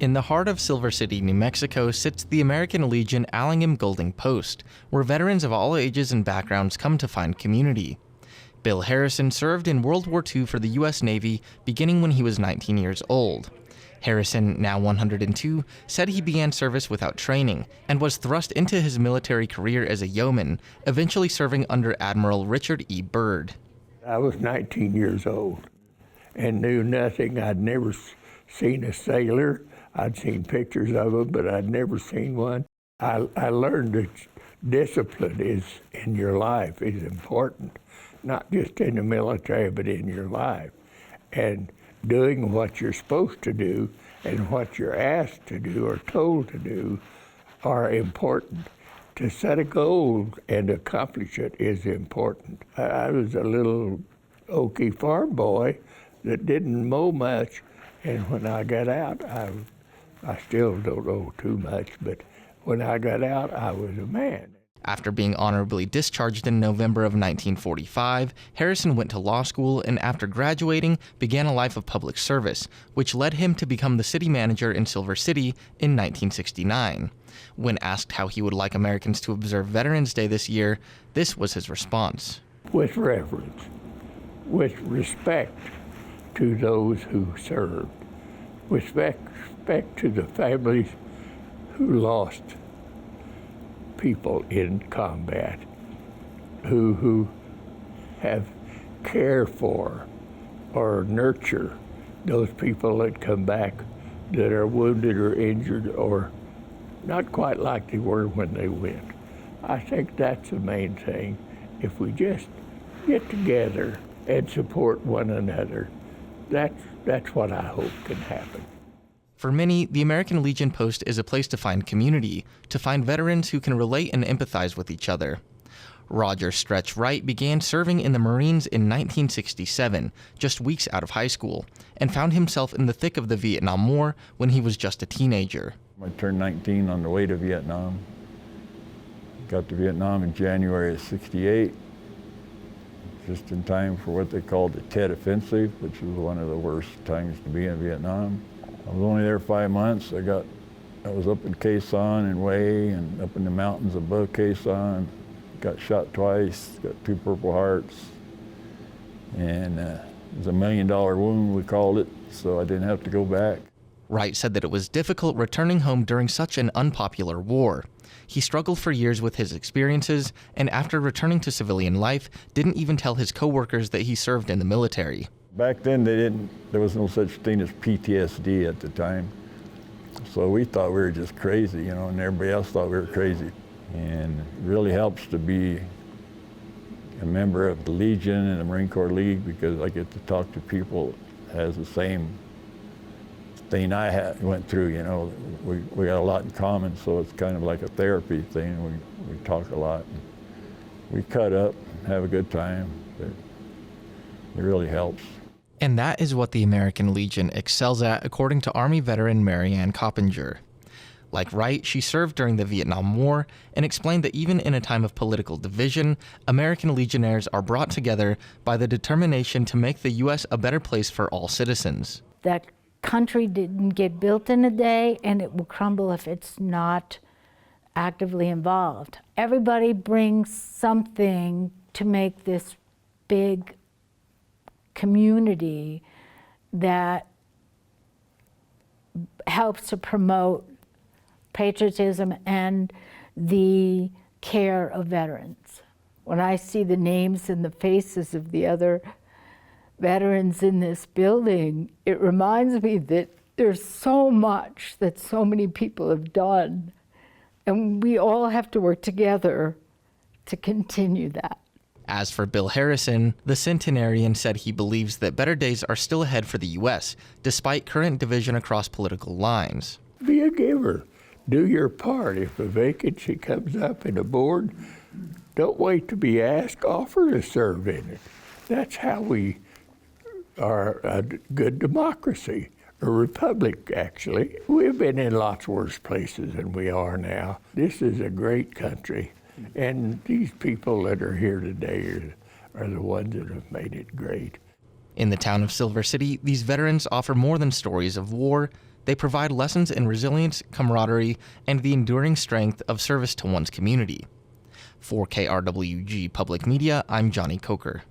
In the heart of Silver City, New Mexico, sits the American Legion Allingham Golding Post, where veterans of all ages and backgrounds come to find community. Bill Harrison served in World War II for the U.S. Navy, beginning when he was 19 years old. Harrison, now 102, said he began service without training and was thrust into his military career as a yeoman, eventually serving under Admiral Richard E. Byrd. I was 19 years old and knew nothing. I'd never seen a sailor. I'd seen pictures of them, but I'd never seen one. I learned that discipline in your life is important, not just in the military, but in your life. And doing what you're supposed to do and what you're asked to do or told to do are important. To set a goal and accomplish it is important. I was a little oaky farm boy that didn't mow much, and when I got out, I still don't know too much, but when I got out, I was a man. After being honorably discharged in November of 1945, Harrison went to law school and after graduating, began a life of public service, which led him to become the city manager in Silver City in 1969. When asked how he would like Americans to observe Veterans Day this year, this was his response. With reverence, with respect to those who served, with respect to the families who lost people in combat, who have cared for or nurture those people that come back that are wounded or injured or not quite like they were when they went. I think that's the main thing. If we just get together and support one another, that's what I hope can happen. For many, the American Legion Post is a place to find community, to find veterans who can relate and empathize with each other. Roger Stretch Wright began serving in the Marines in 1967, just weeks out of high school, and found himself in the thick of the Vietnam War when he was just a teenager. I turned 19 on the way to Vietnam. Got to Vietnam in January of '68, just in time for what they called the Tet Offensive, which was one of the worst times to be in Vietnam. I was only there 5 months. I was up in Quezon and Hue and up in the mountains above Quezon. Got shot twice, got 2 Purple Hearts, and it was $1 million wound, we called it, so I didn't have to go back. Wright said that it was difficult returning home during such an unpopular war. He struggled for years with his experiences, and after returning to civilian life, didn't even tell his coworkers that he served in the military. Back then, there was no such thing as PTSD at the time. So we thought we were just crazy, and everybody else thought we were crazy. And it really helps to be a member of the Legion and the Marine Corps League because I get to talk to people that has the same thing I went through, We got a lot in common, so it's kind of like a therapy thing. We talk a lot. We cut up, have a good time. It really helps. And that is what the American Legion excels at, according to Army veteran Marianne Coppinger. Like Wright, she served during the Vietnam War and explained that even in a time of political division, American Legionnaires are brought together by the determination to make the U.S. a better place for all citizens. That country didn't get built in a day, and it will crumble if it's not actively involved. Everybody brings something to make this big community that helps to promote patriotism and the care of veterans. When I see the names and the faces of the other veterans in this building, it reminds me that there's so much that so many people have done, and we all have to work together to continue that. As for Bill Harrison, the centenarian said he believes that better days are still ahead for the U.S., despite current division across political lines. Be a giver. Do your part. If a vacancy comes up in a board, don't wait to be asked, offer to serve in it. That's how we are a good democracy, a republic, actually. We've been in lots worse places than we are now. This is a great country. And these people that are here today are the ones that have made it great. In the town of Silver City, these veterans offer more than stories of war. They provide lessons in resilience, camaraderie, and the enduring strength of service to one's community. For KRWG Public Media, I'm Jonny Coker.